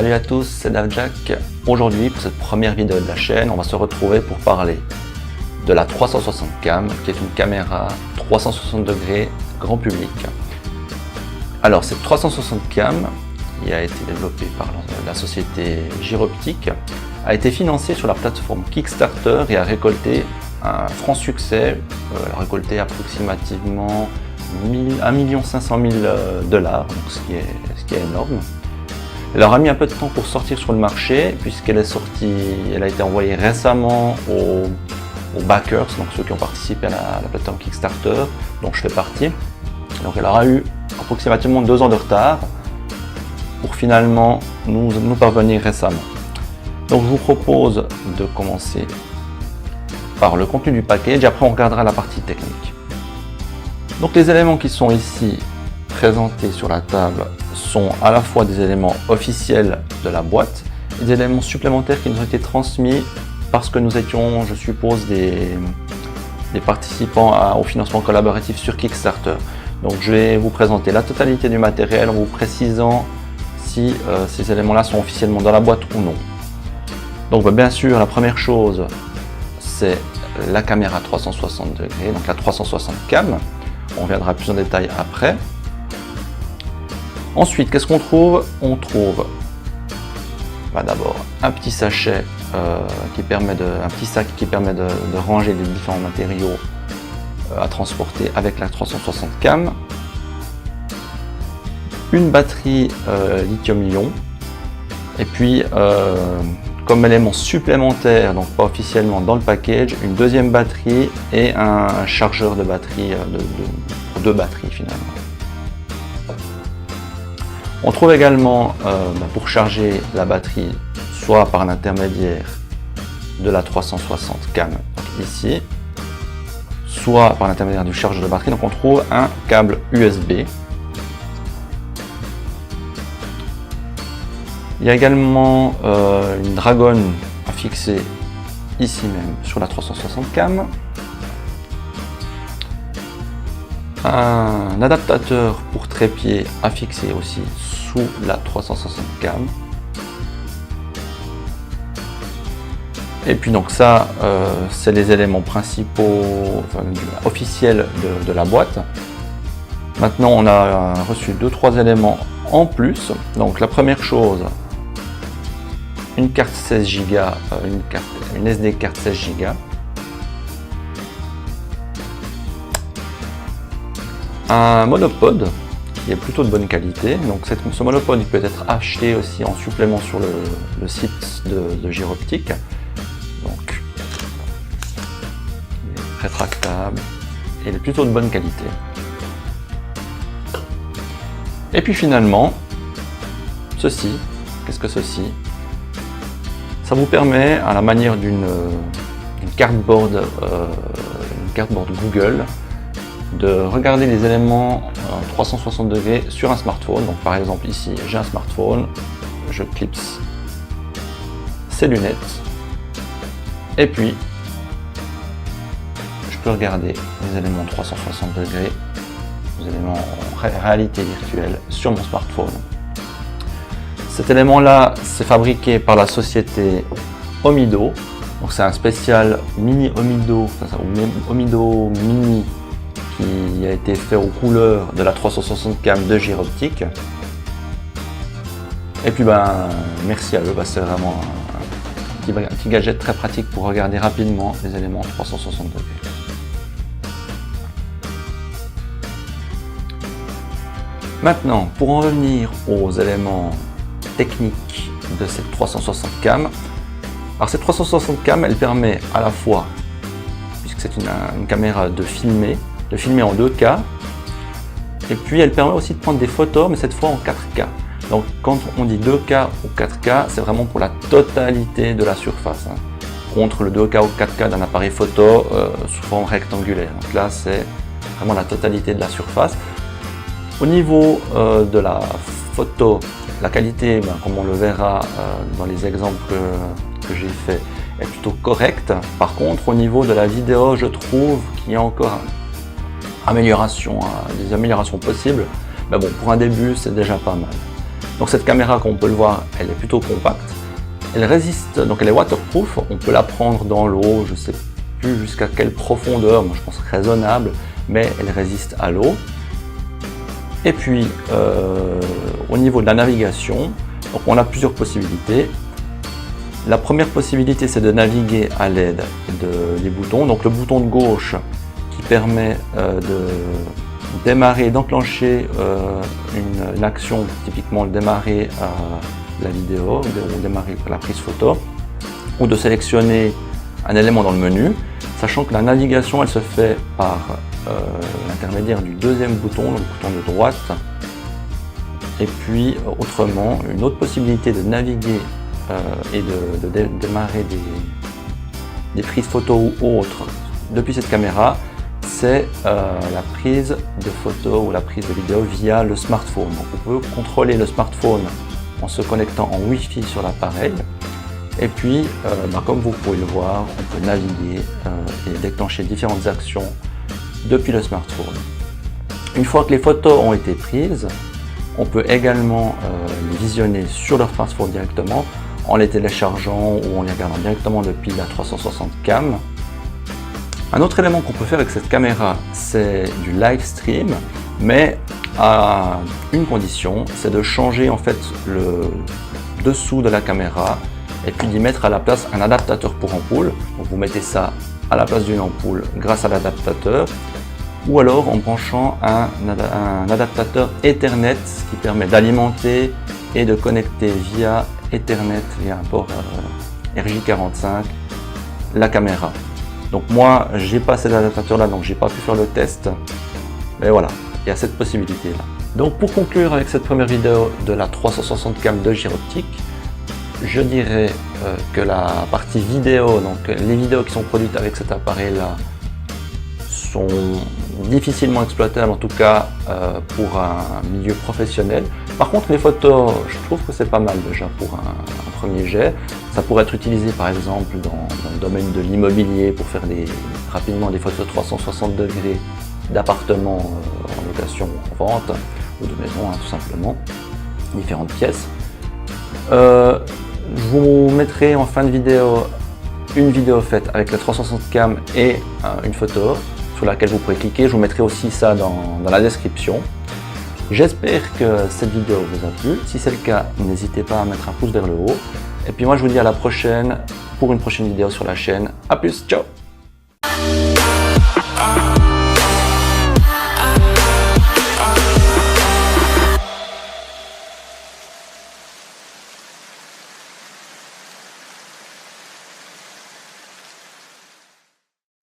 Salut à tous, c'est DavJack. Aujourd'hui, pour cette première vidéo de la chaîne, on va se retrouver pour parler de la 360 cam, qui est une caméra 360 degrés grand public. Alors, cette 360 cam, qui a été développée par la société Gyroptique, a été financée sur la plateforme Kickstarter et a récolté un franc succès. Elle a récolté approximativement 1 500 000 $, donc ce qui est énorme. Elle aura mis un peu de temps pour sortir sur le marché, puisqu'elle est sortie, elle a été envoyée récemment aux backers, donc ceux qui ont participé à la plateforme Kickstarter, dont je fais partie. Donc elle aura eu approximativement 2 ans de retard pour finalement nous parvenir récemment. Donc je vous propose de commencer par le contenu du package, et après on regardera la partie technique. Donc les éléments qui sont ici présentés sur la table sont à la fois des éléments officiels de la boîte et des éléments supplémentaires qui nous ont été transmis parce que nous étions, je suppose, des participants au financement collaboratif sur Kickstarter. Donc je vais vous présenter la totalité du matériel en vous précisant si ces éléments-là sont officiellement dans la boîte ou non. Donc bien sûr, la première chose, c'est la caméra 360 degrés, donc la 360 cam. On reviendra plus en détail après. Ensuite, qu'est-ce qu'on trouve? On trouve d'abord un petit sachet un petit sac qui permet de ranger les différents matériaux à transporter avec la 360 cam. Une batterie lithium-ion. Et puis, comme élément supplémentaire, donc pas officiellement dans le package, une deuxième batterie et un chargeur de batterie, deux batteries finalement. On trouve également, pour charger la batterie, soit par l'intermédiaire de la 360 cam, donc ici, soit par l'intermédiaire du chargeur de batterie, donc on trouve un câble USB. Il y a également une dragonne à fixer ici même sur la 360 cam. Un adaptateur pour trépied à fixer aussi sous la 360 cam. Et puis donc ça, c'est les éléments principaux, officiels de la boîte. Maintenant, on a reçu 2-3 éléments en plus. Donc la première chose, une carte 16 Go, une SD carte 16 Go. Un monopode qui est plutôt de bonne qualité. Donc ce monopode il peut être acheté aussi en supplément sur le site de Gyroptique. Donc il est rétractable et il est plutôt de bonne qualité. Et puis finalement, ceci, qu'est-ce que ceci? Ça vous permet, à la manière d'une cardboard Google, de regarder les éléments 360 degrés sur un smartphone. Donc par exemple ici, j'ai un smartphone, je clipse ces lunettes, et puis je peux regarder les éléments 360 degrés, les éléments en réalité virtuelle sur mon smartphone. Cet élément-là, c'est fabriqué par la société Omido. Donc c'est un spécial mini Omido, Omido Mini, qui a été fait aux couleurs de la 360 cam de Gyroptique. Et puis merci à eux, c'est vraiment un petit gadget très pratique pour regarder rapidement les éléments 360 degrés. Maintenant, pour en revenir aux éléments techniques de cette 360 cam, alors cette 360 cam, elle permet à la fois, puisque c'est une caméra de filmer en 2K, et puis elle permet aussi de prendre des photos, mais cette fois en 4K. Donc quand on dit 2K ou 4K, c'est vraiment pour la totalité de la surface, contre le 2K ou 4K d'un appareil photo sous forme rectangulaire. Donc là, c'est vraiment la totalité de la surface. Au niveau de la photo, la qualité, comme on le verra dans les exemples que j'ai fait, est plutôt correcte. Par contre, au niveau de la vidéo, je trouve qu'il y a encore des améliorations possibles. Mais bon, pour un début, c'est déjà pas mal. Donc cette caméra, comme on peut le voir, elle est plutôt compacte. Elle résiste, donc elle est waterproof, on peut la prendre dans l'eau, je ne sais plus jusqu'à quelle profondeur, moi je pense raisonnable, mais elle résiste à l'eau. Et puis au niveau de la navigation, donc on a plusieurs possibilités. La première possibilité, c'est de naviguer à l'aide des boutons. Donc le bouton de gauche qui permet de démarrer, d'enclencher une action, typiquement le démarrer la vidéo, ou démarrer la prise photo, ou de sélectionner un élément dans le menu, sachant que la navigation elle se fait par l'intermédiaire du deuxième bouton, le bouton de droite. Et puis autrement, une autre possibilité de naviguer et de démarrer des prises photo ou autres depuis cette caméra, c'est la prise de photo ou la prise de vidéo via le smartphone. Donc on peut contrôler le smartphone en se connectant en Wi-Fi sur l'appareil. Et puis, comme vous pouvez le voir, on peut naviguer et déclencher différentes actions depuis le smartphone. Une fois que les photos ont été prises, on peut également les visionner sur leur smartphone directement en les téléchargeant ou en les regardant directement depuis la 360 cam. Un autre élément qu'on peut faire avec cette caméra, c'est du live stream, mais à une condition, c'est de changer en fait le dessous de la caméra et puis d'y mettre à la place un adaptateur pour ampoule. Donc vous mettez ça à la place d'une ampoule grâce à l'adaptateur, ou alors en branchant un adaptateur Ethernet qui permet d'alimenter et de connecter via Ethernet, via un port RJ45, la caméra. Donc moi, j'ai pas cet adaptateur là, donc j'ai pas pu faire le test, mais voilà, il y a cette possibilité là. Donc pour conclure avec cette première vidéo de la 360 cam de Gyroptique, je dirais que la partie vidéo, donc les vidéos qui sont produites avec cet appareil là, sont difficilement exploitables, en tout cas pour un milieu professionnel. Par contre les photos, je trouve que c'est pas mal déjà pour un premier jet. Ça pourrait être utilisé par exemple dans le domaine de l'immobilier pour faire rapidement des photos 360 degrés d'appartements en location ou en vente, ou de maison tout simplement, différentes pièces. Je vous mettrai en fin de vidéo une vidéo faite avec la 360 cam et une photo sur laquelle vous pourrez cliquer. Je vous mettrai aussi ça dans la description. J'espère que cette vidéo vous a plu. Si c'est le cas, n'hésitez pas à mettre un pouce vers le haut. Et puis moi je vous dis à la prochaine pour une prochaine vidéo sur la chaîne. A plus, ciao!